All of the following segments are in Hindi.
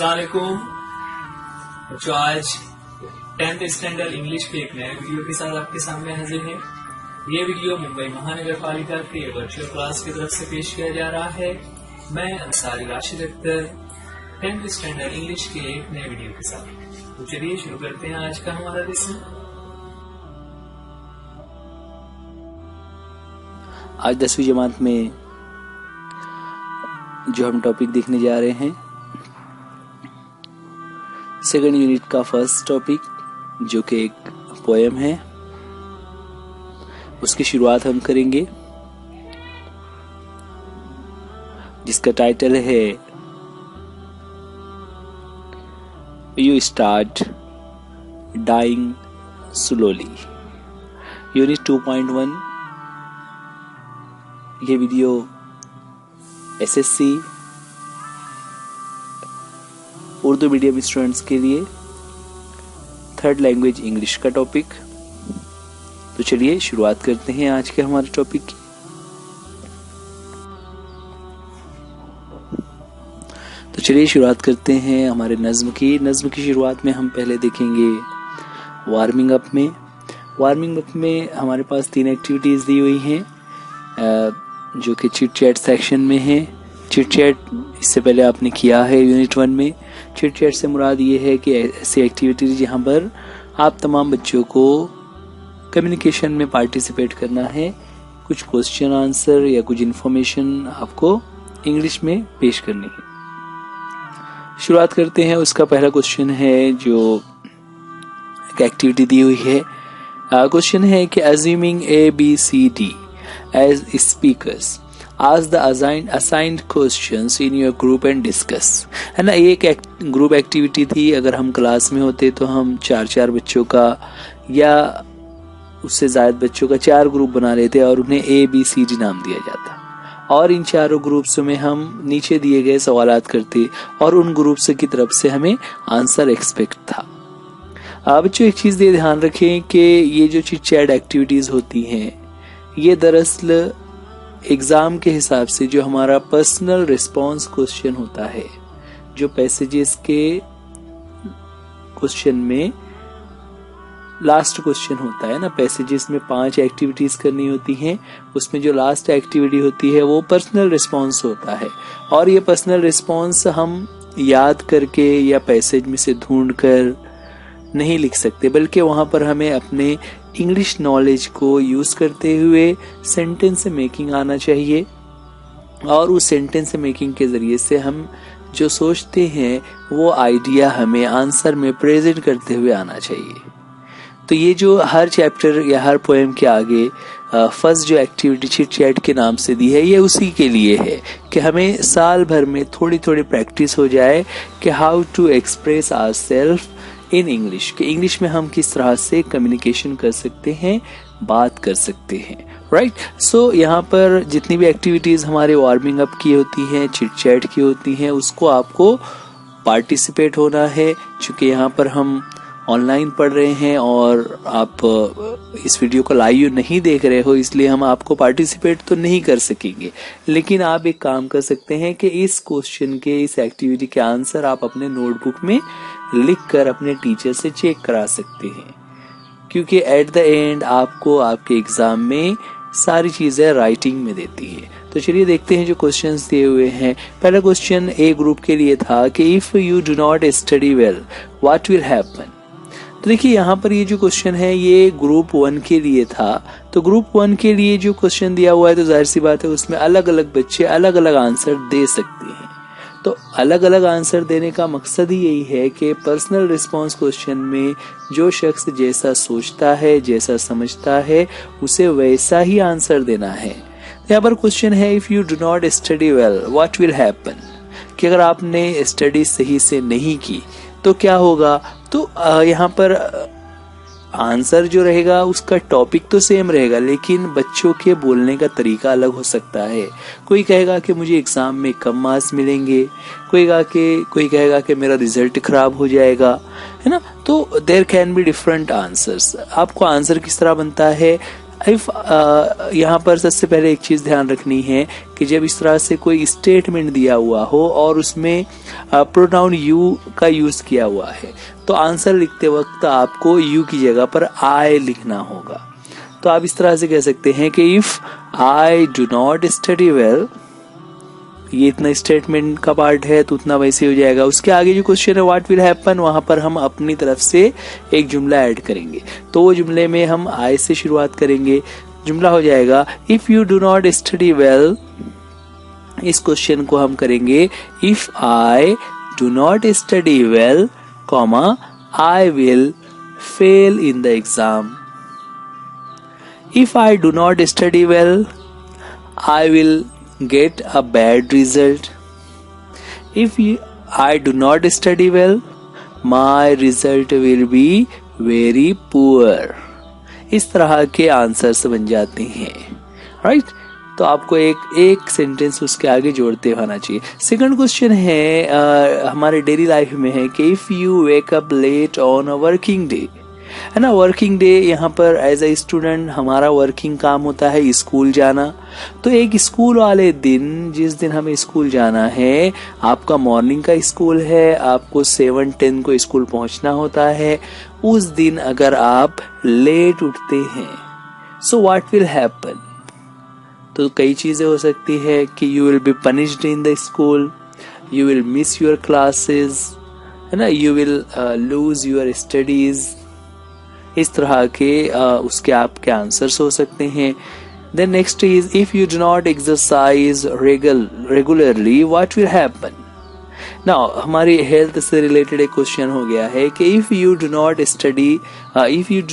अस्सलाम वालेकुम बच्चों, आज 10th स्टैंडर्ड इंग्लिश के एक नए वीडियो के साथ आपके सामने हाजिर है। ये वीडियो मुंबई महानगर पालिका के वर्चुअल क्लास की तरफ से पेश किया जा रहा है। मैं Ansari Rashid Akhtar 10th standard English के एक नए वीडियो के साथ। तो चलिए शुरू करते हैं आज का हमारा लेसन। आज 10वीं जमात में जो हम टॉपिक देखने जा रहे हैं, सेकंड यूनिट का फर्स्ट टॉपिक जो कि एक पोएम है, उसकी शुरुआत हम करेंगे जिसका टाइटल है you start dying slowly. Unit 2.1। ये वीडियो एसएससी उर्दू मीडियम स्टूडेंट्स के लिए थर्ड लैंग्वेज इंग्लिश का टॉपिक। तो चलिए शुरुआत करते हैं आज के हमारे टॉपिक की। तो चलिए शुरुआत करते हैं हमारे नज्म की शुरुआत में हम पहले देखेंगे वार्मिंग अप में। वार्मिंग अप में हमारे पास 3 एक्टिविटीज दी हुई हैं जो कि चिट चैट सेक्शन में है। चिट चैट इससे पहले आपने किया है यूनिट 1 में। चिट चैट से मुराद ये है कि ऐसी एक्टिविटीज जहाँ पर आप तमाम बच्चों को कम्युनिकेशन में पार्टिसिपेट करना है, कुछ क्वेश्चन आंसर या कुछ इन्फॉर्मेशन आपको इंग्लिश में पेश करनी है। शुरुआत करते हैं। उसका पहला क्वेश्चन है जो एक एक्टिविटी दी हुई है। क्वेश्चन है कि assuming ABCD as speakers, ask the assigned questions in your group and discuss। है ना, ये एक ग्रुप एक्टिविटी थी। अगर हम क्लास में होते तो हम 4 बच्चों का या उससे ज्यादा बच्चों का 4 ग्रुप बना लेते और उन्हें ABCD नाम दिया जाता और इन 4 ग्रुप्स में हम नीचे दिए गए सवालात करते और उन ग्रुप्स की तरफ से हमें आंसर एक्सपेक्ट था। बच्चों एक चीज ये ध्यान रखें कि ये जो चिट चैट एक्टिविटीज होती हैं ये दरअसल एग्जाम के हिसाब से जो हमारा पर्सनल रिस्पांस क्वेश्चन होता है, जो पैसेजेस के क्वेश्चन में लास्ट क्वेश्चन होता है ना, पैसेजेस में 5 एक्टिविटीज करनी होती हैं, उसमें जो लास्ट एक्टिविटी होती है वो पर्सनल रिस्पांस होता है। और ये पर्सनल रिस्पांस हम याद करके या पैसेज में से ढूंढ कर नहीं लिख सकते, बल्कि वहां पर हमें अपने इंग्लिश नॉलेज को यूज करते हुए सेंटेंस मेकिंग आना चाहिए और उस सेंटेंस मेकिंग के जरिए से हम जो सोचते हैं वो आइडिया हमें आंसर में प्रेजेंट करते हुए आना चाहिए। तो ये जो हर चैप्टर या हर पोएम के आगे फर्स्ट जो एक्टिविटी चिट चैट के नाम से दी है ये उसी के लिए है कि हमें साल भर में थोड़ी थोड़ी प्रैक्टिस हो जाए कि how to express ourself in English, कि इंग्लिश में हम किस तरह से कम्युनिकेशन कर सकते हैं, बात कर सकते हैं। राइट। सो यहाँ पर जितनी भी एक्टिविटीज हमारे वार्मिंग अप की होती हैं, चिट चैट की होती हैं, उसको आपको पार्टिसिपेट होना है। क्योंकि यहाँ पर हम ऑनलाइन पढ़ रहे हैं और आप इस वीडियो को लाइव नहीं देख रहे हो, इसलिए हम आपको पार्टिसिपेट तो नहीं कर सकेंगे, लेकिन आप एक काम कर सकते हैं कि इस क्वेश्चन के, इस एक्टिविटी के आंसर आप अपने नोटबुक में लिख कर अपने टीचर से चेक करा सकते हैं, क्योंकि एट द एंड आपको आपके एग्जाम में सारी चीजें राइटिंग में देती है। तो चलिए देखते हैं जो क्वेश्चंस दिए हुए हैं। पहला क्वेश्चन ए ग्रुप के लिए था कि if you do not study well what will happen. तो देखिए यहाँ पर ये जो क्वेश्चन है ये ग्रुप 1 के लिए था। तो ग्रुप 1 के लिए जो क्वेश्चन दिया हुआ है तो जाहिर सी बात है उसमें अलग अलग बच्चे अलग अलग आंसर दे सकते हैं। तो अलग अलग आंसर देने का मकसद ही यही है कि पर्सनल रिस्पांस क्वेश्चन में जो शख्स जैसा सोचता है, जैसा समझता है, उसे वैसा ही आंसर देना है। यहाँ पर क्वेश्चन है if you do not study well what will happen, कि अगर आपने स्टडी सही से नहीं की तो क्या होगा। तो यहाँ पर आंसर जो रहेगा उसका टॉपिक तो सेम रहेगा, लेकिन बच्चों के बोलने का तरीका अलग हो सकता है। कोई कहेगा कि मुझे एग्जाम में कम मार्क्स मिलेंगे, कोई कहेगा कि मेरा रिजल्ट खराब हो जाएगा, है ना। तो there can be different answers. आपको आंसर किस तरह बनता है, इफ यहाँ पर सबसे पहले एक चीज ध्यान रखनी है कि जब इस तरह से कोई स्टेटमेंट दिया हुआ हो और उसमें प्रोनाउन यू का यूज किया हुआ है तो आंसर लिखते वक्त आपको यू की जगह पर आई लिखना होगा। तो आप इस तरह से कह सकते हैं कि if I do not study well, ये इतना स्टेटमेंट का पार्ट है तो उतना वैसे हो जाएगा। उसके आगे जो क्वेश्चन है व्हाट विल हैपन, वहां पर हम अपनी तरफ से एक जुमला ऐड करेंगे। तो वो जुमले में हम आई से शुरुआत करेंगे। जुमला हो जाएगा if you do not study well. इस क्वेश्चन को हम करेंगे if I do not study well, comma I will fail in the exam. If I do not study well, I will get a bad result. If I do not study well, my result will be very poor. इस तरह के आंसर्स बन जाते हैं, राइट? तो आपको एक सेंटेंस उसके आगे जोड़ते होना चाहिए। सेकंड क्वेश्चन है हमारे डेली लाइफ में है कि if you wake up late on a working day, है ना। वर्किंग डे यहाँ पर एज ए स्टूडेंट हमारा वर्किंग काम होता है स्कूल जाना। तो एक स्कूल वाले दिन, जिस दिन हमें स्कूल जाना है, आपका मॉर्निंग का स्कूल है, आपको 7:10 को स्कूल पहुंचना होता है, उस दिन अगर आप लेट उठते हैं, सो व्हाट विल हैपन। तो कई चीजें हो सकती है कि you will be punished in the school, you will miss your classes, है ना, you will lose your studies. इस तरह के उसके आपके आंसर्स हो सकते हैं। Then next is if you do not exercise regularly what will happen. Now हमारी हेल्थ से रिलेटेड एक क्वेश्चन हो गया है कि if you do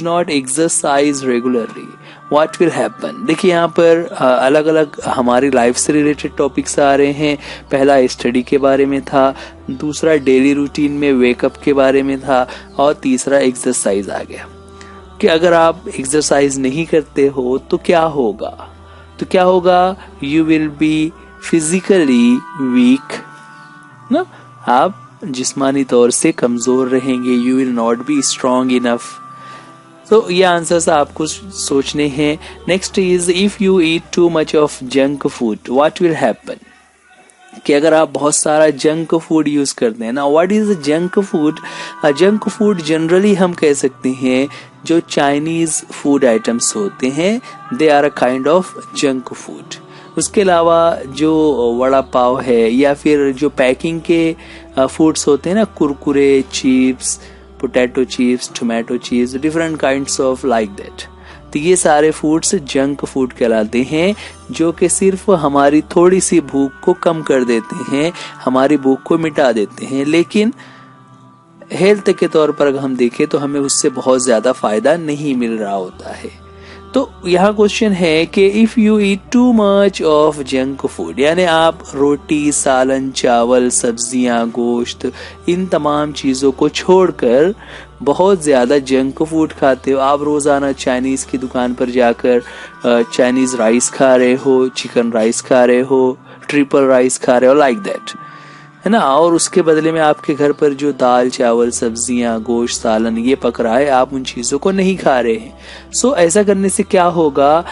not exercise regularly what will happen. देखिए यहाँ पर अलग अलग हमारी लाइफ से रिलेटेड टॉपिक्स आ रहे हैं। पहला स्टडी के बारे में था, दूसरा डेली रूटीन में वेकअप के बारे में था, और तीसरा एक्सरसाइज आ गया कि अगर आप एक्सरसाइज नहीं करते हो तो क्या होगा, you will be physically weak ना, आप जिस्मानी तौर से कमजोर रहेंगे, you will not be strong enough. तो ये आंसर्स आपको सोचने हैं। Next is if you eat too much of junk food what will happen. कि अगर आप बहुत सारा जंक फूड यूज करते हैं ना, what is junk food. Junk food generally हम कह सकते हैं जो चाइनीज फूड आइटम्स होते हैं, they are a kind of junk food. उसके अलावा जो वड़ा पाव है या फिर जो पैकिंग के फूड्स होते हैं ना, Kurkure, chips, potato chips, tomato chips, different kinds of like that. तो ये सारे फूड्स जंक फूड कहलाते हैं, जो कि सिर्फ हमारी थोड़ी सी भूख को कम कर देते हैं, हमारी भूख को मिटा देते हैं, लेकिन हेल्थ के तौर पर अगर हम देखें तो हमें उससे बहुत ज्यादा फायदा नहीं मिल रहा होता है। तो यहाँ क्वेश्चन है कि if you eat too much of junk food, यानी आप रोटी, सालन, चावल, सब्जियां, गोश्त, इन तमाम चीजों को छोड़कर बहुत ज्यादा जंक फूड खाते हो, आप रोजाना चाइनीज की दुकान पर जाकर चाइनीज राइस खा रहे हो, चिकन राइस खा रहे हो, ट्रिपल राइस खा रहे हो, लाइक दैट, है ना, और उसके बदले में आपके घर पर जो दाल, चावल, सब्जियां, गोश्त, सालन ये पक रहा है, आप उन चीजों को नहीं खा रहे हैं। सो ऐसा करने से क्या होगा,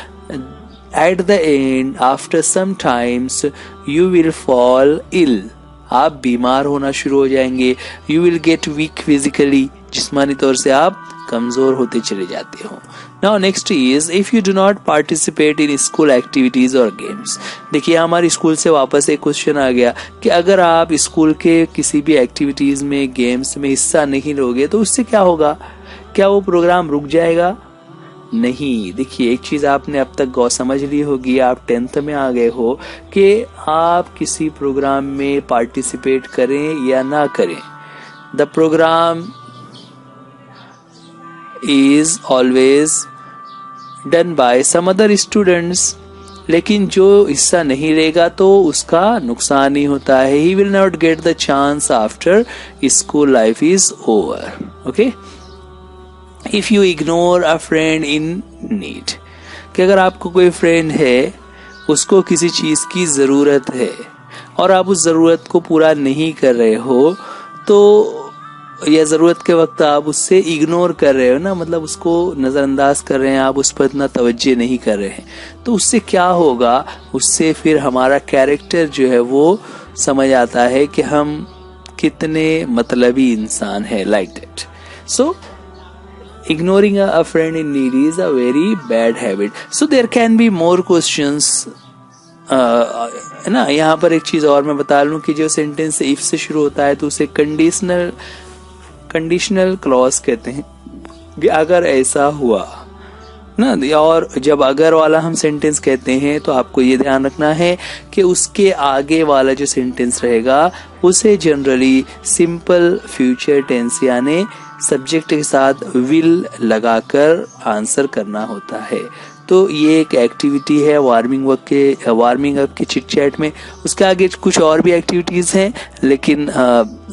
at the end after some times you will fall ill, आप बीमार होना शुरू हो जाएंगे, you will get weak physically, जिस्मानी तौर से आप कमजोर होते चले जाते हो। Now next is if you do not participate in school activities और गेम्स। देखिए हमारे स्कूल से वापस एक क्वेश्चन आ गया कि अगर आप स्कूल के किसी भी एक्टिविटीज में, गेम्स में हिस्सा नहीं लोगे तो उससे क्या होगा, क्या वो प्रोग्राम रुक जाएगा? नहीं। देखिए एक चीज आपने अब तक समझ ली होगी, आप 10th में आ गए हो, कि आप किसी प्रोग्राम में पार्टिसिपेट करें या ना करें, the programme is always done by some other students, लेकिन जो हिस्सा नहीं लेगा तो उसका नुकसान ही होता है। He will not get the chance after school life is over. Okay? If you ignore a friend in need, कि अगर आपको कोई फ्रेंड है, उसको किसी चीज की जरूरत है और आप उस जरूरत को पूरा नहीं कर रहे हो, तो या जरूरत के वक्त आप उससे इग्नोर कर रहे हो ना, मतलब उसको नजरअंदाज कर रहे हैं, आप उस पर इतना तवज्जो नहीं कर रहे हैं, तो उससे क्या होगा, उससे फिर हमारा कैरेक्टर जो है वो समझ आता है कि हम कितने मतलबी इंसान है, like that. So ignoring a friend in need is a very bad habit. So there can be more questions. है ना. यहाँ पर एक चीज और मैं बता लूं कि जो सेंटेंस इफ से शुरू होता है तो उसे कंडीशनल क्लॉज कहते हैं, कि अगर ऐसा हुआ ना. और जब अगर वाला हम सेंटेंस कहते हैं तो आपको ये ध्यान रखना है कि उसके आगे वाला जो सेंटेंस रहेगा उसे जनरली सिंपल फ्यूचर टेंस यानी सब्जेक्ट के साथ विल लगाकर आंसर करना होता है. तो ये एक एक्टिविटी है वार्मिंग अप के चिट चैट में. उसके आगे कुछ और भी एक्टिविटीज हैं, लेकिन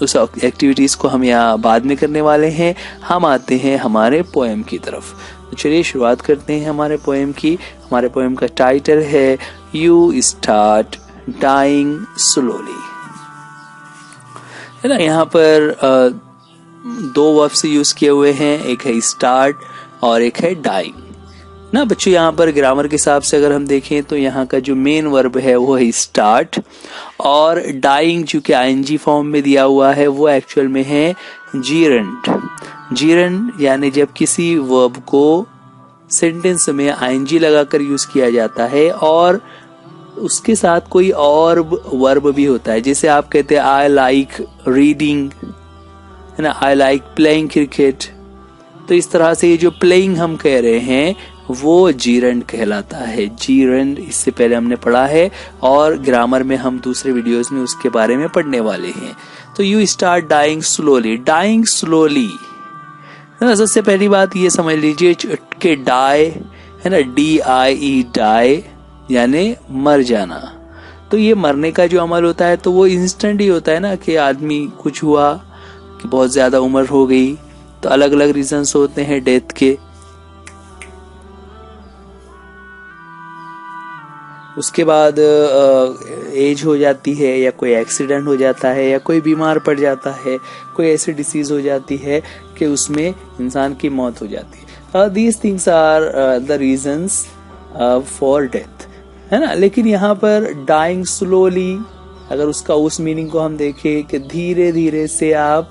उस एक्टिविटीज को हम यहाँ बाद में करने वाले हैं. हम आते हैं हमारे पोएम की तरफ. तो चलिए शुरुआत करते हैं हमारे पोएम की. हमारे पोएम का टाइटल है यू स्टार्ट डाइंग स्लोली. है ना. यहाँ पर दो वर्ब्स यूज किए हुए हैं, एक है स्टार्ट और एक है डाइंग ना. बच्चों यहाँ पर ग्रामर के हिसाब से अगर हम देखें तो यहाँ का जो मेन वर्ब है वो है स्टार्ट, और डाइंग जो कि आईएनजी फॉर्म में दिया हुआ है वो एक्चुअल में है जीरंड. जीरंड यानी जब किसी वर्ब को सेंटेंस में आईएनजी लगाकर यूज किया जाता है और उसके साथ कोई और वर्ब भी होता है. जैसे आप कहते हैं आई लाइक रीडिंग, है ना, आई लाइक प्लेइंग क्रिकेट. तो इस तरह से ये जो प्लेइंग हम कह रहे हैं वो जीरंड कहलाता है. जीरंड इससे पहले हमने पढ़ा है और ग्रामर में हम दूसरे वीडियोस में उसके बारे में पढ़ने वाले हैं. तो you start dying slowly. Dying slowly है ना. सबसे पहली बात ये समझ लीजिए कि डाई है ना, DIE डाई यानी मर जाना. तो ये मरने का जो अमल होता है तो वो इंस्टेंट ही होता है ना, कि आदमी कुछ हुआ कि बहुत ज्यादा उम्र हो गई, तो अलग अलग रीजंस होते हैं डेथ के. उसके बाद एज हो जाती है, या कोई एक्सीडेंट हो जाता है, या कोई बीमार पड़ जाता है, कोई ऐसी डिसीज हो जाती है कि उसमें इंसान की मौत हो जाती है. These things are the reasons for death, है ना. लेकिन यहाँ पर डाइंग स्लोली, अगर उसका उस मीनिंग को हम देखें कि धीरे धीरे से आप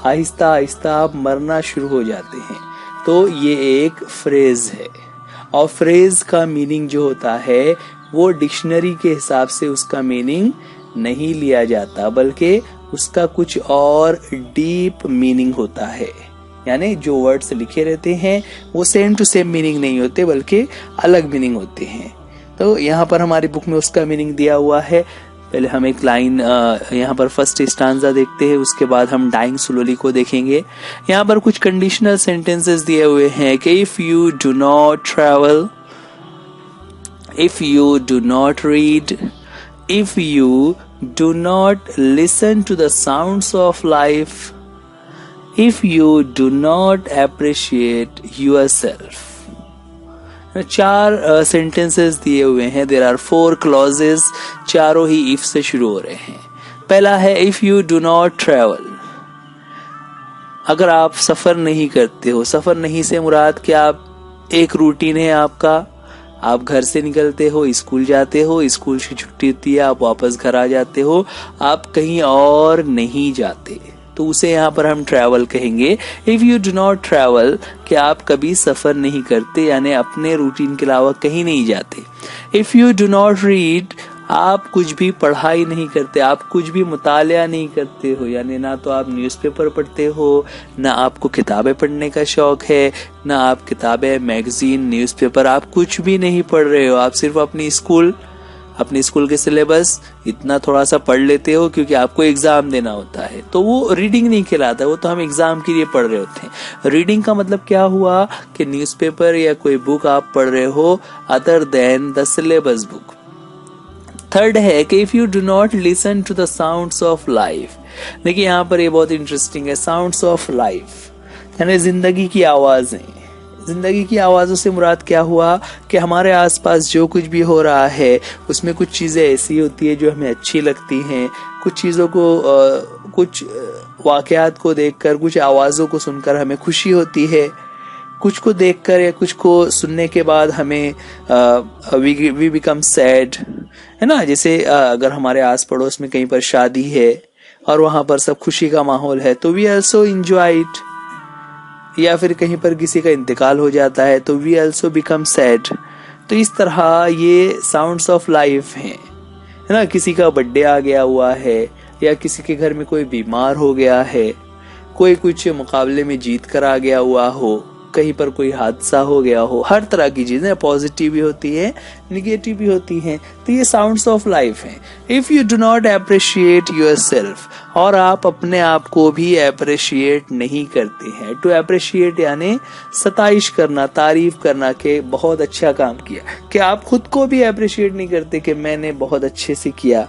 आहिस्ता आहिस्ता आप मरना शुरू हो जाते हैं, तो ये एक फ्रेज है. और फ्रेज का मीनिंग जो होता है वो डिक्शनरी के हिसाब से उसका मीनिंग नहीं लिया जाता, बल्कि उसका कुछ और डीप मीनिंग होता है. यानी जो वर्ड्स लिखे रहते हैं वो सेम टू सेम मीनिंग नहीं होते, बल्कि अलग मीनिंग होते हैं. तो यहाँ पर हमारी बुक में उसका मीनिंग दिया हुआ है. पहले हम एक लाइन यहाँ पर फर्स्ट स्टांजा देखते हैं, उसके बाद हम डाइंग स्लोली को देखेंगे. यहाँ पर कुछ कंडीशनल सेंटेंसेस दिए हुए हैं कि if you do not travel, if you do not read, if you do not listen to the sounds of life, if you do not appreciate yourself. 4 sentences दिए हुए हैं. देयर आर 4 क्लॉजेस, चारों ही इफ से शुरू हो रहे हैं. पहला है if you do not travel. अगर आप सफर नहीं करते हो, सफर नहीं से मुराद कि आप एक रूटीन है आपका, आप घर से निकलते हो, स्कूल जाते हो, स्कूल की छुट्टी होती है, आप वापस घर आ जाते हो, आप कहीं और नहीं जाते, तो उसे यहाँ पर हम ट्रैवल कहेंगे. If you do not travel, कि आप कभी सफर नहीं करते, यानी अपने रूटीन के अलावा कहीं नहीं जाते. If you do not read, आप कुछ भी पढ़ाई नहीं करते, आप कुछ भी मुतालिया नहीं करते हो, यानी ना तो आप न्यूज़पेपर पढ़ते हो, ना आपको किताबें पढ़ने का शौक है, ना आप किताबें, मैगजीन, न्यूज़पेपर, आप कुछ भी नहीं पढ़ रहे हो. आप सिर्फ अपने स्कूल के सिलेबस इतना थोड़ा सा पढ़ लेते हो क्योंकि आपको एग्जाम देना होता है, तो वो रीडिंग नहीं कहलाता, वो तो हम एग्जाम के लिए पढ़ रहे होते हैं. रीडिंग का मतलब क्या हुआ कि न्यूज़पेपर या कोई बुक आप पढ़ रहे हो other than the syllabus book. Third है कि if you do not listen to the sounds of life. देखिए यहाँ पर ये बहुत इंटरेस्टिंग है. साउंड्स ऑफ लाइफ यानी जिंदगी की आवाजें. जिंदगी की आवाजों से मुराद क्या हुआ कि हमारे आसपास जो कुछ भी हो रहा है उसमें कुछ चीजें ऐसी होती है जो हमें अच्छी लगती हैं, कुछ चीजों को कुछ वाकयात को देखकर, कुछ आवाज़ों को सुनकर हमें खुशी होती है, कुछ को देखकर या कुछ को सुनने के बाद हमें वी बिकम सैड, है ना। जैसे अगर हमारे आस पड़ोस में कहीं पर शादी है और वहां पर सब खुशी का माहौल है तो वी आल्सो एंजॉय इट, या फिर कहीं पर किसी का इंतकाल हो जाता है तो वी आल्सो बिकम सैड। तो इस तरह ये साउंड्स ऑफ लाइफ हैं, है ना। किसी का बर्थडे आ गया हुआ है, या किसी के घर में कोई बीमार हो गया है, कोई कुछ मुकाबले में जीत कर आ गया हुआ हो, कहीं पर कोई हादसा हो गया हो, हर तरह की चीजें पॉजिटिव भी होती है, निगेटिव भी होती हैं। तो ये साउंड्स ऑफ लाइफ हैं। If you do not appreciate yourself, और आप अपने आप को भी अप्रिशिएट नहीं करते हैं। टू अप्रिशिएट यानी सताइश करना, तारीफ करना कि बहुत अच्छा काम किया, कि आप खुद को भी अप्रिशिएट नहीं करते कि मैंने बहुत अच्छे से किया,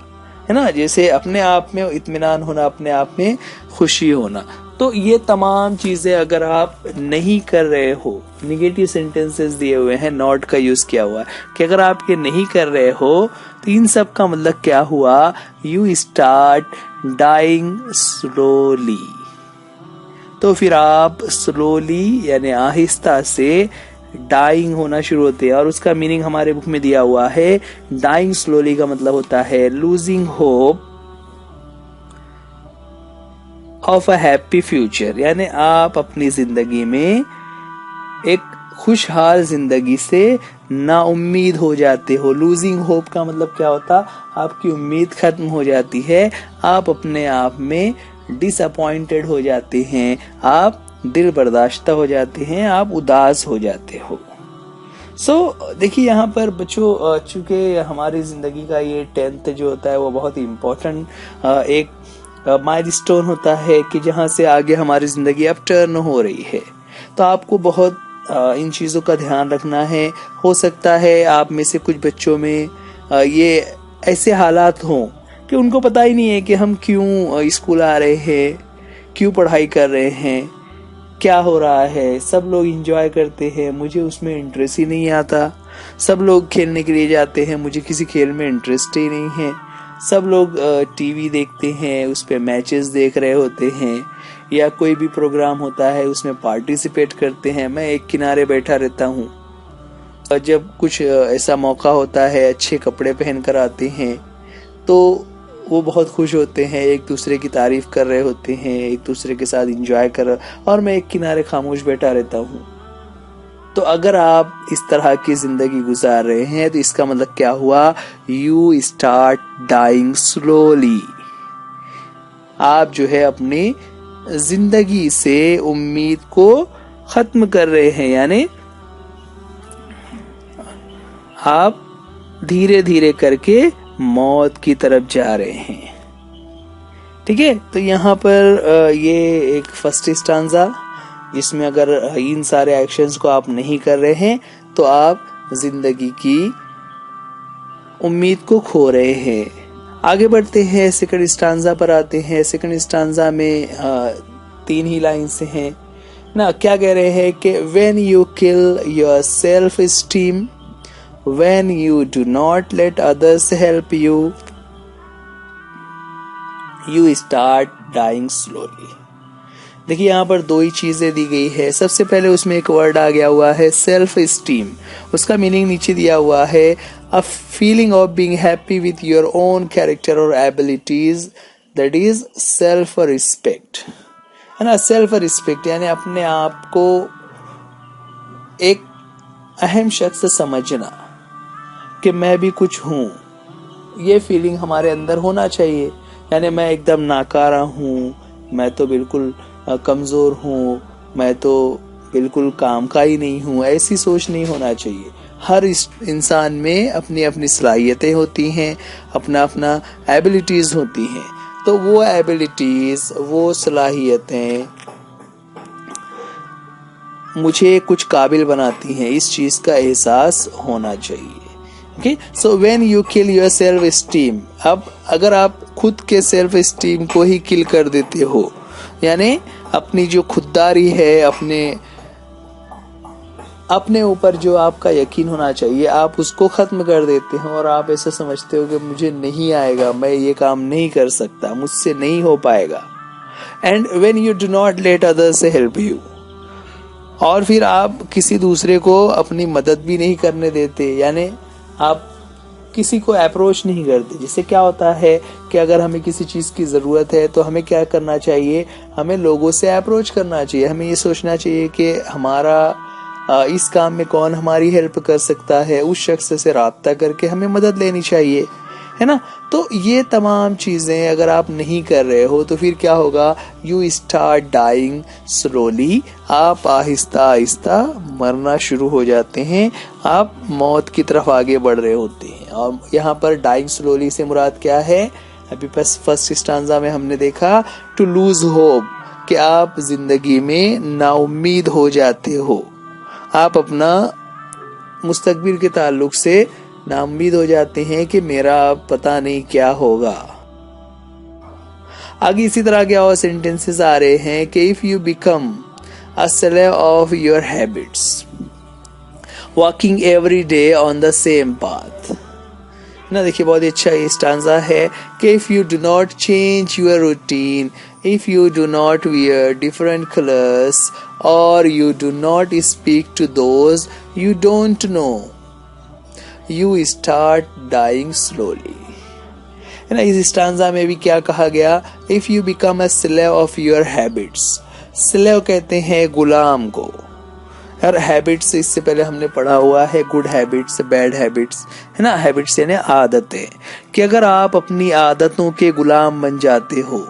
है ना। जैसे अपने आप में इत्मीनान होना, अपने आप में खुशी होना। तो ये तमाम चीजें अगर आप नहीं कर रहे हो, निगेटिव सेंटेंसेस दिए हुए हैं, नॉट का यूज किया हुआ है कि अगर आप ये नहीं कर रहे हो तो इन सब का मतलब क्या हुआ, यू स्टार्ट डाइंग स्लोली। तो फिर आप स्लोली यानी आहिस्ता से डाइंग होना शुरू होते हैं। और उसका मीनिंग हमारे बुक में दिया हुआ है, डाइंग स्लोली का मतलब होता है losing hope of a happy future, यानी आप अपनी जिंदगी में एक खुशहाल जिंदगी से नाउम्मीद हो जाते हो। लूजिंग होप का मतलब क्या होता, आपकी उम्मीद खत्म हो जाती है, आप अपने आप में डिसअपॉइंटेड हो जाते हैं, आप दिल बर्दाश्ता हो जाते हैं, आप उदास हो जाते हो। देखिए यहाँ पर बच्चों, चूंकि हमारी जिंदगी का ये 10th जो होता है वो बहुत ही इम्पोर्टेंट एक माइलस्टोन होता है कि जहाँ से आगे हमारी जिंदगी अब टर्न हो रही है। तो आपको बहुत इन चीजों का ध्यान रखना है। हो सकता है आप में से कुछ बच्चों में ये ऐसे हालात हों कि उनको पता ही नहीं है कि हम क्यों स्कूल आ रहे हैं, क्यों पढ़ाई कर रहे हैं, क्या हो रहा है। सब लोग एंजॉय करते हैं, मुझे उसमें इंटरेस्ट ही नहीं आता। सब लोग खेलने के लिए जाते हैं, मुझे किसी खेल में इंटरेस्ट ही नहीं है। सब लोग टीवी देखते हैं, उस पे मैचेस देख रहे होते हैं, या कोई भी प्रोग्राम होता है उसमें पार्टिसिपेट करते हैं, मैं एक किनारे बैठा रहता हूँ। और जब कुछ ऐसा मौका होता है, अच्छे कपड़े पहन कर आते हैं तो वो बहुत खुश होते हैं, एक दूसरे की तारीफ कर रहे होते हैं, एक दूसरे के साथ एंजॉय कर, और मैं एक किनारे खामोश बैठा रहता हूँ। तो अगर आप इस तरह की जिंदगी गुजार रहे हैं तो इसका मतलब क्या हुआ, यू स्टार्ट डाइंग स्लोली। आप जो है अपनी जिंदगी से उम्मीद को खत्म कर रहे हैं, यानी आप धीरे धीरे करके मौत की तरफ जा रहे हैं। ठीक है, तो यहाँ पर ये एक फर्स्ट स्टांजा, इसमें अगर इन सारे एक्शंस को आप नहीं कर रहे हैं तो आप जिंदगी की उम्मीद को खो रहे हैं। आगे बढ़ते हैं, सेकंड स्टांजा पर आते हैं। सेकंड स्टांजा में 3 ही लाइन से हैं ना। क्या कह रहे हैं कि when you kill your self esteem, when you do not let others help you, you start dying slowly। देखिए यहाँ पर 2 ही चीजें दी गई है। सबसे पहले उसमें एक वर्ड आ गया हुआ है सेल्फ स्टीम, उसका मीनिंग नीचे दिया हुआ है a feeling of being happy with your own character और abilities, that is self respect, है ना। सेल्फ रिस्पेक्ट यानी अपने आप को एक अहम शख्स समझना कि मैं भी कुछ हूँ, ये फीलिंग हमारे अंदर होना चाहिए। यानी मैं एकदम नाकारा हूँ, मैं तो बिल्कुल कमजोर हूँ, मैं तो बिल्कुल काम का ही नहीं हूँ, ऐसी सोच नहीं होना चाहिए। हर इंसान में अपनी अपनी सलाहियतें होती हैं, अपना अपना एबिलिटीज होती हैं। तो वो एबिलिटीज, वो सलाहियतें मुझे कुछ काबिल बनाती हैं, इस चीज का एहसास होना चाहिए। Okay, so when you kill your self esteem, अब अगर आप खुद के सेल्फ स्टीम को ही किल कर देते हो, यानी अपनी जो खुददारी है, अपने ऊपर जो आपका यकीन होना चाहिए, आप उसको खत्म कर देते हो और आप ऐसा समझते हो कि मुझे नहीं आएगा, मैं ये काम नहीं कर सकता, मुझसे नहीं हो पाएगा, and when you do not let others help you, और फिर आप किसी दूसरे को अपनी मदद भी नहीं करने देते, यानी आप किसी को अप्रोच नहीं करते। जिससे क्या होता है कि अगर हमें किसी चीज़ की ज़रूरत है तो हमें क्या करना चाहिए, हमें लोगों से अप्रोच करना चाहिए। हमें ये सोचना चाहिए कि हमारा इस काम में कौन हमारी हेल्प कर सकता है, उस शख्स से राब्ता करके हमें मदद लेनी चाहिए, है ना। तो ये तमाम चीज़ें अगर आप नहीं कर रहे हो तो फिर क्या होगा, यू स्टार्ट डाइंग स्लोली, आप आहिस्ता आहिस्ता मरना शुरू हो जाते हैं, आप मौत की तरफ आगे बढ़ रहे होते हैं। और यहाँ पर डाइंग स्लोली से मुराद क्या है, अभी फर्स्ट स्टांजा में हमने देखा टू लूज होप, कि आप जिंदगी में नाउम्मीद हो जाते हो, आप अपना मुस्तकबिल के ताल्लुक से नाउम्मीद हो जाते हैं कि मेरा पता नहीं क्या होगा। आगे इसी तरह के और सेंटेंसेस आ रहे हैं कि if you become a slave of your habits, walking every day on the same path ना। देखिए बहुत ही अच्छा ये स्टांजा है कि if you do not change your routine, if you do not wear different colours, और you do not speak to those you don't know, you start dying slowly, है ना। इस स्टांजा में भी क्या कहा गया, if you become a slave of your habits. Slave कहते हैं गुलाम को, यार हैबिट्स इससे पहले हमने पढ़ा हुआ है, गुड हैबिट्स, बैड हैबिट्स, है ना। हैबिट्स यानी आदतें, कि अगर आप अपनी आदतों के गुलाम बन जाते हो,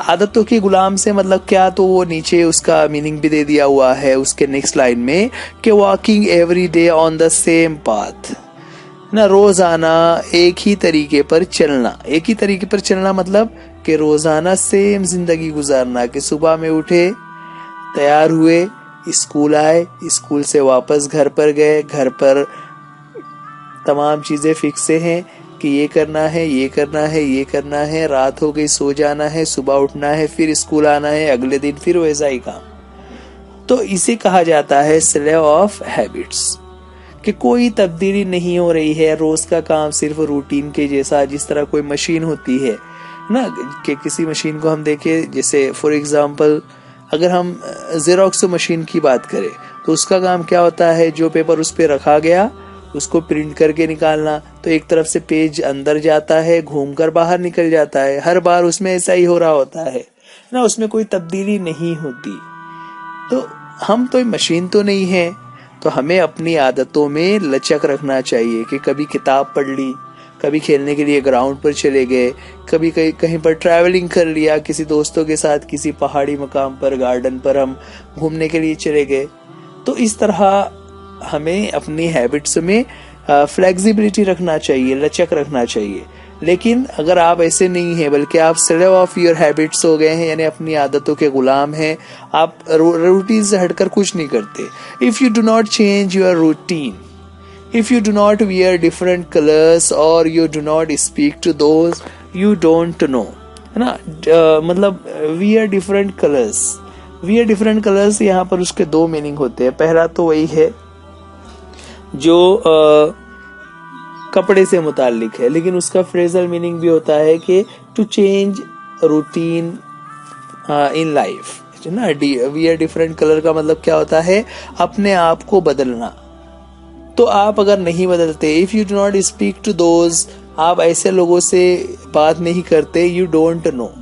आदतों के गुलाम से मतलब क्या, तो वो नीचे उसका मीनिंग भी दे दिया हुआ है उसके नेक्स्ट लाइन में कि walking every day on the same path ना, रोजाना एक ही तरीके पर चलना। एक ही तरीके पर चलना मतलब कि रोजाना सेम जिंदगी गुजारना, कि सुबह में उठे, तैयार हुए, स्कूल आए, स्कूल से वापस घर पर गए, घर पर तमाम चीजें फिक्स हैं कि ये करना है, ये करना है, ये करना है, रात हो गई सो जाना है, सुबह उठना है, फिर स्कूल आना है, अगले दिन फिर वैसा ही काम। तो इसे कहा जाता है स्लेव ऑफ हैबिट्स, कि कोई तब्दीली नहीं हो रही है, रोज का काम सिर्फ रूटीन के जैसा। जिस तरह कोई मशीन होती है ना, कि किसी मशीन को हम देखें, जैसे फॉर एग्जांपल अगर हम जेरोक्स मशीन की बात करें तो उसका काम क्या होता है, जो पेपर उस पर रखा गया उसको प्रिंट करके निकालना, तो एक तरफ से पेज अंदर जाता है, घूमकर बाहर निकल जाता है, हर बार उसमें ऐसा ही हो रहा होता है ना, उसमें कोई तब्दीली नहीं होती। तो हम तो मशीन तो नहीं है, तो हमें अपनी आदतों में लचक रखना चाहिए कि कभी किताब पढ़ ली, कभी खेलने के लिए ग्राउंड पर चले गए, कभी कहीं पर ट्रैवलिंग कर लिया, किसी दोस्तों के साथ किसी पहाड़ी मकाम पर, गार्डन पर हम घूमने के लिए चले गए। तो इस तरह हमें अपनी हैबिट्स में फ्लेक्सिबिलिटी रखना चाहिए, लचक रखना चाहिए। लेकिन अगर आप ऐसे नहीं हैं, बल्कि आप स्लेव ऑफ योर हैबिट्स हो गए हैं, यानी अपनी आदतों के गुलाम हैं, आप रूटीन से हटकर कुछ नहीं करते। If you do not change your routine, if you do not wear different colours, और you do not speak to those you don't know, है ना। मतलब wear different colours, wear different colours यहाँ पर उसके दो मीनिंग होते हैं। पहला तो वही है जो कपड़े से मुताल्लिक है, लेकिन उसका फ्रेजल मीनिंग भी होता है कि to change routine in life, है ना। वियर डिफरेंट कलर का मतलब क्या होता है, अपने आप को बदलना। तो आप अगर नहीं बदलते, if you do not speak to those, आप ऐसे लोगों से बात नहीं करते, यू डोंट नो,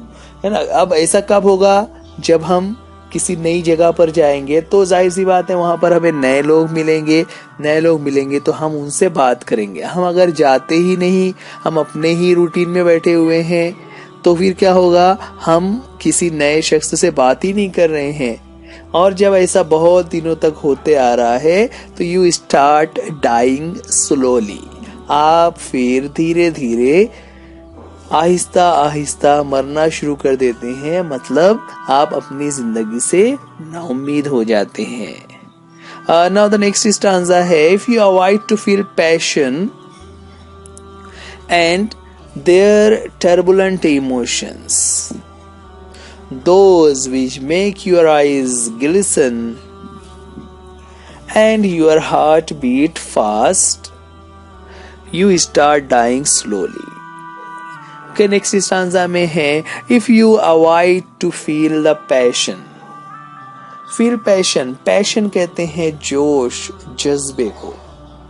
है ना। अब ऐसा कब होगा, जब हम किसी नई जगह पर जाएंगे तो जाहिर सी बात है वहां पर हमें नए लोग मिलेंगे, नए लोग मिलेंगे तो हम उनसे बात करेंगे। हम अगर जाते ही नहीं, हम अपने ही रूटीन में बैठे हुए हैं, तो फिर क्या होगा, हम किसी नए शख्स से बात ही नहीं कर रहे हैं। और जब ऐसा बहुत दिनों तक होते आ रहा है तो यू स्टार्ट डाइंग स्लोली, आप फिर धीरे धीरे आहिस्ता आहिस्ता मरना शुरू कर देते हैं, मतलब आप अपनी जिंदगी से नाउम्मीद हो जाते हैं। नाउ द नेक्स्ट स्टांजा है, if you avoid to feel passion and their turbulent emotions, those which make your eyes glisten and your heart beat fast, you start dying slowly. के नेक्स्ट स्टांजा में है if you avoid to feel the passion. Feel passion, passion कहते हैं जोश, जज्बे को,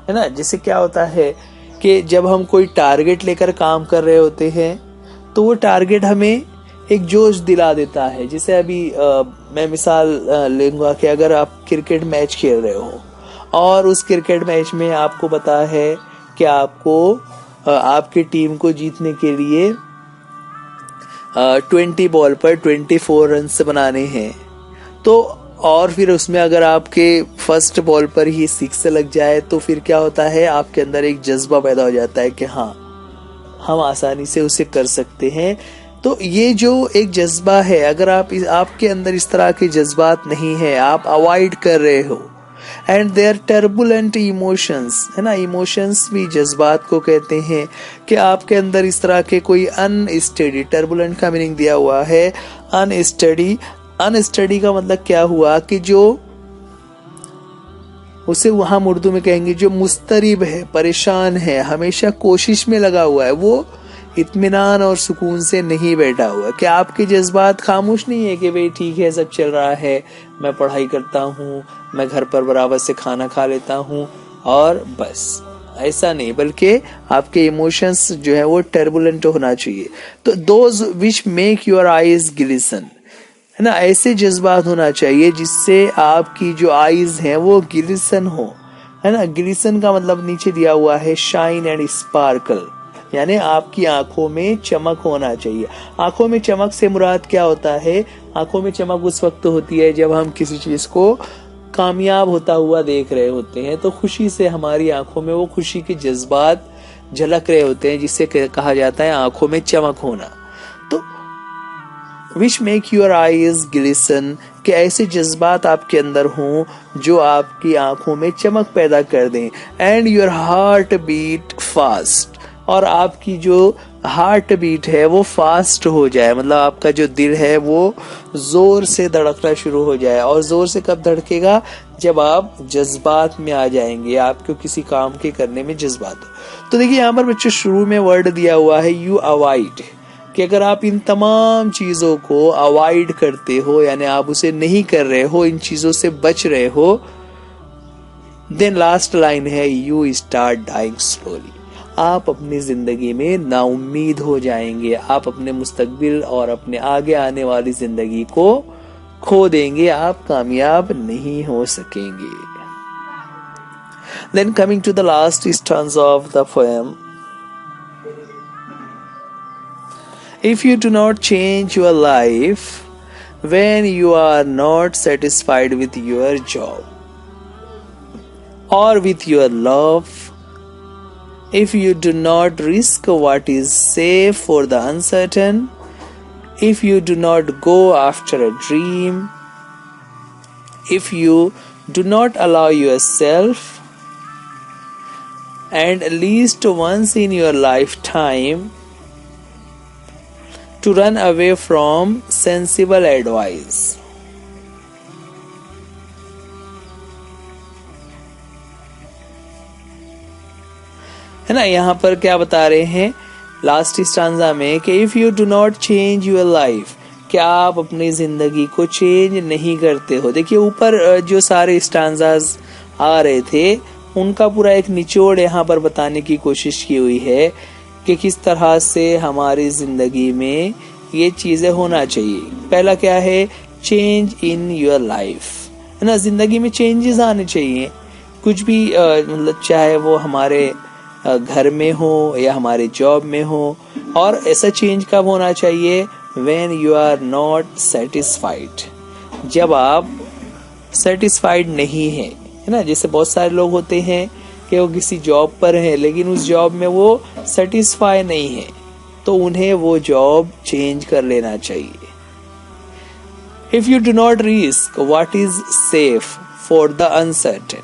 है ना। जैसे क्या होता है कि जब हम कोई टारगेट लेकर काम कर रहे होते हैं तो वो टारगेट हमें एक जोश दिला देता है। जैसे अभी मैं मिसाल लूंगा कि अगर आप क्रिकेट मैच खेल रहे हो और उस क्रिकेट मैच में आपको पता है कि आपको आपकी टीम को जीतने के लिए 20 बॉल पर 24 रन बनाने हैं, तो और फिर उसमें अगर आपके फर्स्ट बॉल पर ही 6 लग जाए तो फिर क्या होता है, आपके अंदर एक जज्बा पैदा हो जाता है कि हाँ हम आसानी से उसे कर सकते हैं। तो ये जो एक जज्बा है, अगर आपके अंदर इस तरह के जज्बात नहीं है, आप अवॉइड कर रहे हो, एंड देयर टर्बुलेंट इमोशंस, है ना। इमोशंस भी जज्बात को कहते हैं कि आपके अंदर इस तरह के कोई अनस्टडी, टर्बुलेंट का मीनिंग दिया हुआ है अनस्टडी। अनस्टडी का मतलब क्या हुआ कि जो उसे वहां उर्दू में कहेंगे जो मुस्तरिब है, परेशान है, हमेशा कोशिश में लगा हुआ है, वो इत्मीनान और सुकून से नहीं बैठा हुआ। कि आपके जज्बात खामोश नहीं है कि भाई ठीक है सब चल रहा है, मैं पढ़ाई करता हूँ, मैं घर पर बराबर से खाना खा लेता हूँ और बस, ऐसा नहीं, बल्कि आपके इमोशंस जो है वो टर्बुलेंट होना चाहिए। तो those which make your eyes glisten, है ना, ऐसे जज्बात होना चाहिए जिससे आपकी जो आईज हैं वो ग्लिसन हो, है ना। ग्लिसन का मतलब नीचे दिया हुआ है शाइन एंड स्पार्कल, यानी आपकी आंखों में चमक होना चाहिए। आंखों में चमक से मुराद क्या होता है, आंखों में चमक उस वक्त होती है जब हम किसी चीज को कामयाब होता हुआ देख रहे होते हैं, तो खुशी से हमारी आंखों में वो खुशी के जज्बात झलक रहे होते हैं, जिससे कहा जाता है आंखों में चमक होना। तो which make your eyes glisten, कि ऐसे जज्बात आपके अंदर हों जो आपकी आंखों में चमक पैदा कर दें। And your heart beat fast, और आपकी जो हार्ट बीट है वो फास्ट हो जाए, मतलब आपका जो दिल है वो जोर से धड़कना शुरू हो जाए। और जोर से कब धड़केगा, जब आप जज्बात में आ जाएंगे, आपको किसी काम के करने में जज्बात हो। तो देखिए यहाँ पर बच्चों शुरू में वर्ड दिया हुआ है यू अवॉइड, कि अगर आप इन तमाम चीजों को अवॉइड करते हो, यानी आप उसे नहीं कर रहे हो, इन चीजों से बच रहे हो, देन लास्ट लाइन है यू स्टार्ट डाइंग स्लोली, आप अपनी जिंदगी में नाउम्मीद हो जाएंगे, आप अपने मुस्तकबिल और अपने आगे आने वाली जिंदगी को खो देंगे, आप कामयाब नहीं हो सकेंगे। Then coming to the last stanza of the poem, if you do not change your life when you are not satisfied with your job or with your love, if you do not risk what is safe for the uncertain, if you do not go after a dream, if you do not allow yourself, and at least once in your lifetime, to run away from sensible advice, है ना। यहाँ पर क्या बता रहे हैं लास्ट स्टांजा में कि if you do not change your life, क्या आप अपनी जिंदगी को चेंज नहीं करते हो। देखिए ऊपर जो सारे स्टांजाज आ रहे थे उनका पूरा एक निचोड़ यहाँ पर बताने की कोशिश की हुई है कि किस तरह से हमारी जिंदगी में ये चीजें होना चाहिए। पहला क्या है, चेंज इन योर लाइफ, है ना। जिंदगी में चेंजेस आने चाहिए, कुछ भी मतलब चाहे वो हमारे घर में हो या हमारे जॉब में हो। और ऐसा चेंज कब होना चाहिए, when you are not satisfied, जब आप सेटिस्फाइड नहीं है, है ना। जैसे बहुत सारे लोग होते हैं कि वो किसी जॉब पर हैं लेकिन उस जॉब में वो सेटिस्फाई नहीं है, तो उन्हें वो जॉब चेंज कर लेना चाहिए। If you do not risk what is safe for the uncertain,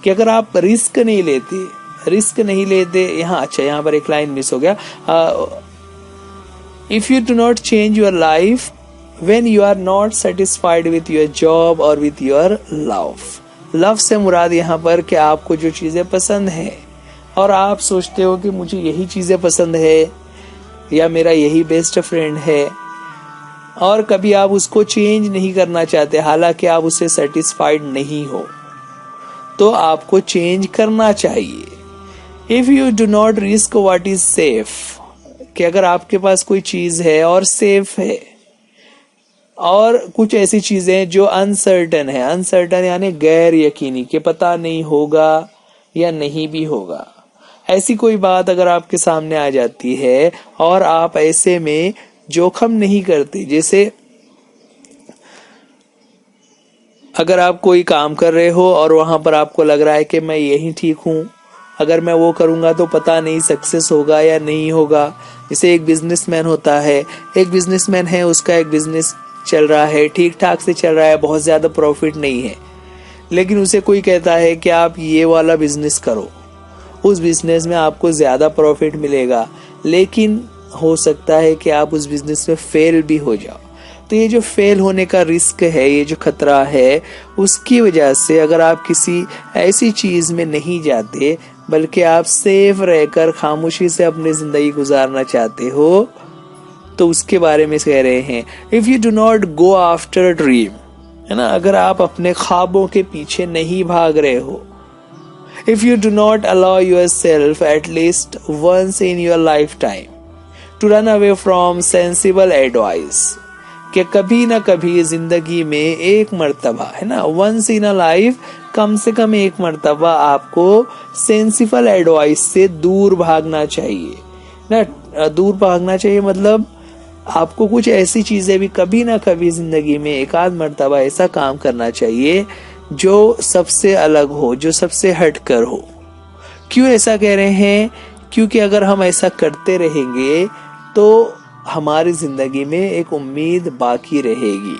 कि अगर आप रिस्क नहीं लेते यहाँ, अच्छा यहाँ पर एक लाइन मिस हो गया, if you do not change your life when you are not satisfied with your job और विथ योर लव से मुराद यहाँ पर कि आपको जो चीजें पसंद है और आप सोचते हो कि मुझे यही चीजें पसंद है, या मेरा यही बेस्ट फ्रेंड है, और कभी आप उसको चेंज नहीं करना चाहते, हालांकि आप उससे सेटिस्फाइड नहीं हो, तो आपको चेंज करना चाहिए। If you do not risk what is safe, कि अगर आपके पास कोई चीज है और सेफ है, और कुछ ऐसी चीजें जो अनसर्टन है, अनसर्टन यानी गैर यकीनी, कि पता नहीं होगा या नहीं भी होगा, ऐसी कोई बात अगर आपके सामने आ जाती है और आप ऐसे में जोखम नहीं करते, जैसे अगर आप कोई काम कर रहे हो और वहां पर आपको लग रहा है कि मैं यही ठीक हूं, अगर मैं वो करूंगा तो पता नहीं सक्सेस होगा या नहीं होगा। जैसे एक बिजनेसमैन होता है, एक बिजनेसमैन है, उसका एक बिजनेस चल रहा है, ठीक ठाक से चल रहा है, बहुत ज्यादा प्रॉफिट नहीं है, लेकिन उसे कोई कहता है कि आप ये वाला बिजनेस करो, उस बिजनेस में आपको ज्यादा प्रॉफिट मिलेगा, लेकिन हो सकता है कि आप उस बिजनेस में फेल भी हो जाओ। तो ये जो फेल होने का रिस्क है, ये जो खतरा है, उसकी वजह से अगर आप किसी ऐसी चीज में नहीं जाते, बल्कि आप सेफ रहकर खामोशी से अपनी जिंदगी गुजारना चाहते हो, तो उसके बारे में कह रहे हैं if you do not go after dream, है ना, अगर आप अपने ख्वाबों के पीछे नहीं भाग रहे हो, if you do not allow yourself at least once in your lifetime to run away from sensible advice, कि कभी ना कभी जिंदगी में एक मर्तबा, है ना, वंस इन अ लाइफ, कम से कम एक मर्तबा आपको सेंसिबल एडवाइस से दूर भागना चाहिए ना। दूर भागना चाहिए मतलब आपको कुछ ऐसी चीजें भी कभी ना कभी जिंदगी में एक आध मर्तबा ऐसा काम करना चाहिए जो सबसे अलग हो, जो सबसे हटकर हो। क्यों ऐसा कह रहे हैं? क्योंकि अगर हम ऐसा करते रहेंगे तो हमारी जिंदगी में एक उम्मीद बाकी रहेगी।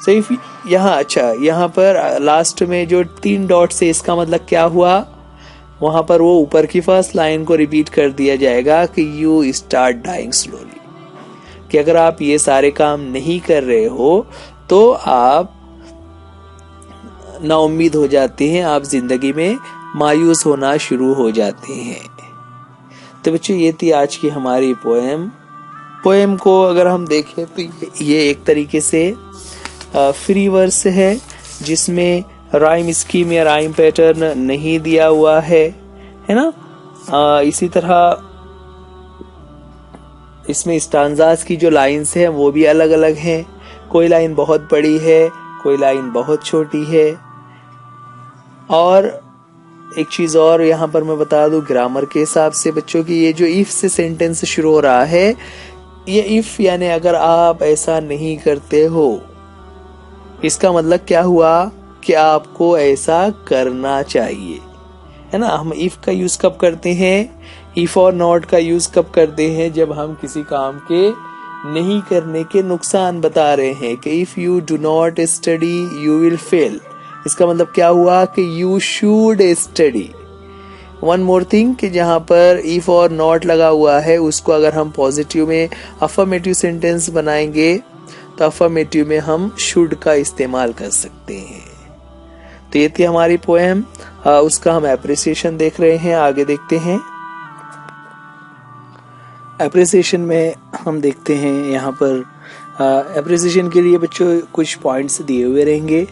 सो इफ यहाँ पर लास्ट में जो 3 डॉट्स है, इसका मतलब क्या हुआ? वहां पर वो ऊपर की फर्स्ट लाइन को रिपीट कर दिया जाएगा कि यू स्टार्ट डाइंग स्लोली, कि अगर आप ये सारे काम नहीं कर रहे हो तो आप नाउम्मीद हो जाते हैं, आप जिंदगी में मायूस होना शुरू हो जाते हैं। तो बच्चों, ये थी आज की हमारी पोएम को अगर हम देखें तो ये एक तरीके से फ्री वर्स है, जिसमें राइम स्कीम या राइम पैटर्न नहीं दिया हुआ है ना। इसी तरह इसमें स्टांजास की जो लाइंस हैं वो भी अलग अलग हैं। कोई लाइन बहुत बड़ी है, कोई लाइन बहुत छोटी है। और एक चीज और यहाँ पर मैं बता दूं, ग्रामर के हिसाब से बच्चों की ये जो इफ से सेंटेंस शुरू हो रहा है, ये इफ यानी अगर आप ऐसा नहीं करते हो, इसका मतलब क्या हुआ कि आपको ऐसा करना चाहिए, है ना। हम इफ का यूज कब करते हैं? इफ और नॉट का यूज कब करते हैं? जब हम किसी काम के नहीं करने के नुकसान बता रहे हैं कि if you do not study you will fail. इसका मतलब क्या हुआ कि you should study. One more thing कि जहां पर इफ और नॉट लगा हुआ है, उसको अगर हम पॉजिटिव में अफर्मेटिव सेंटेंस बनाएंगे तो अफर्मेटिव में हम शुड का इस्तेमाल कर सकते हैं। तो ये थी हमारी पोएम, उसका हम एप्रिसिएशन देख रहे हैं। आगे देखते हैं। एप्रिसिएशन में हम देखते हैं यहाँ पर एप्रिसिएशन के लिए बच्चों कुछ पॉइंट्स दिए हुए रहेंगे।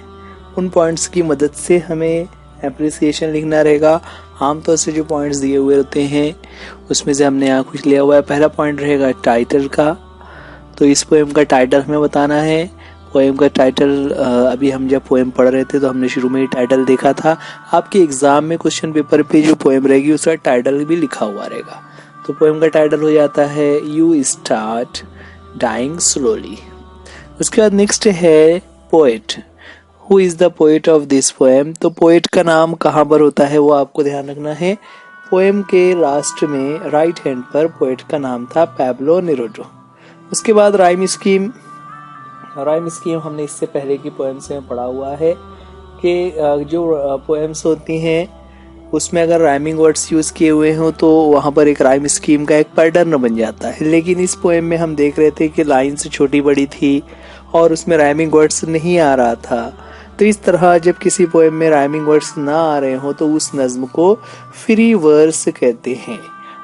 उन पॉइंट्स की मदद से हमें एप्रिसिएशन लिखना रहेगा। आमतौर से जो पॉइंट्स दिए हुए होते हैं उसमें से हमने यहाँ कुछ लिया हुआ है। पहला पॉइंट रहेगा टाइटल का। तो इस पोएम का टाइटल हमें बताना है। पोएम का टाइटल अभी हम जब पोएम पढ़ रहे थे तो हमने शुरू में ही टाइटल देखा था। आपके एग्जाम में क्वेश्चन पेपर पे जो पोएम रहेगी उसका टाइटल भी लिखा हुआ रहेगा। तो पोएम का टाइटल हो जाता है यू स्टार्ट डाइंग स्लोली। उसके बाद नेक्स्ट है poet. Who is the poet of this poem? तो पोएट का नाम कहाँ पर होता है वो आपको ध्यान रखना है। पोएम के लास्ट में राइट हैंड पर पोएट का नाम था पैब्लो नेरुदा। उसके बाद राइम स्कीम हमने इससे पहले की पोएम से पढ़ा हुआ है कि जो पोएम्स होती हैं उसमें अगर राइमिंग वर्ड्स यूज किए हुए हों तो वहां पर एक राइम स्कीम का एक पैटर्न बन जाता है। लेकिन इस पोएम में हम देख रहे थे कि लाइन्स छोटी बड़ी थी और उसमें राइमिंग वर्ड्स नहीं आ रहा था। तो इस तरह जब किसी पोएम में राइमिंग वर्ड्स ना आ रहे हो तो उस नज्म को फ्री वर्स कहते हैं।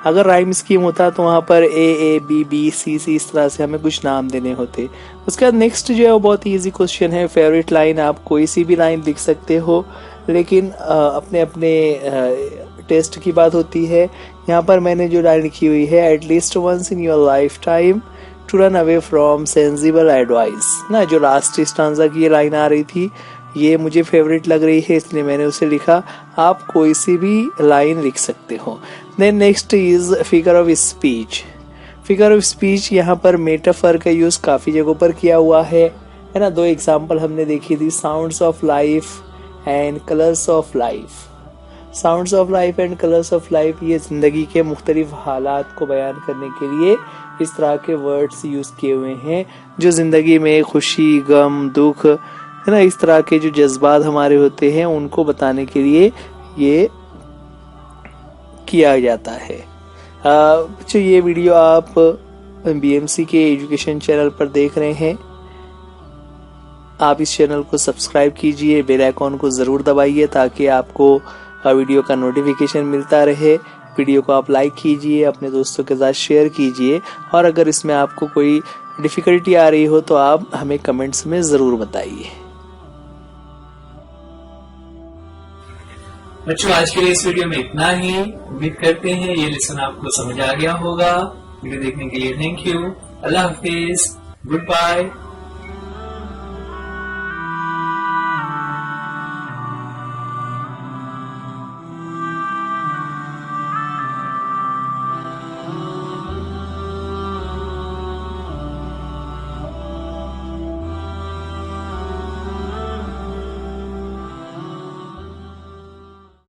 अगर राइम स्कीम होता तो वहाँ पर ए बी बी सी सी इस तरह से हमें कुछ नाम देने होते। उसके बाद नेक्स्ट जो है वो बहुत ही ईजी क्वेश्चन है। फेवरेट लाइन, आप कोई सी भी लाइन लिख सकते हो, लेकिन अपने अपने टेस्ट की बात होती है। यहाँ पर मैंने जो लाइन लिखी हुई है, at least once in your lifetime to run away from sensible advice ना, जो लास्ट स्टांजा की ये लाइन आ रही थी, ये मुझे फेवरेट लग रही है इसलिए मैंने उसे लिखा। आप कोई सी भी लाइन लिख सकते हो। Then next is figure of speech. Figure of speech यहाँ पर मेटाफर का यूज काफी जगहों पर किया हुआ है ना। दो एग्जाम्पल हमने देखी थी, sounds of life and colours of life. Sounds of life and colours of life, ये जिंदगी के मुख्तलिफ हालात को बयान करने के लिए इस तरह के वर्ड्स यूज किए हुए हैं, जो जिंदगी में खुशी, गम, दुख है ना, इस तरह के जो जज्बात हमारे होते हैं उनको बताने के लिए ये किया जाता है। बच्चों, ये वीडियो आप बीएमसी के एजुकेशन चैनल पर देख रहे हैं। आप इस चैनल को सब्सक्राइब कीजिए, बेल आइकॉन को जरूर दबाइए ताकि आपको वीडियो का नोटिफिकेशन मिलता रहे। वीडियो को आप लाइक कीजिए, अपने दोस्तों के साथ शेयर कीजिए, और अगर इसमें आपको कोई डिफिकल्टी आ रही हो तो आप हमें कमेंट्स में जरूर बताइए। बच्चों, आज के लिए इस वीडियो में इतना ही। उम्मीद करते हैं ये लेसन आपको समझ आ गया होगा। वीडियो देखने के लिए थैंक यू। अल्लाह हाफिज, गुड बाय।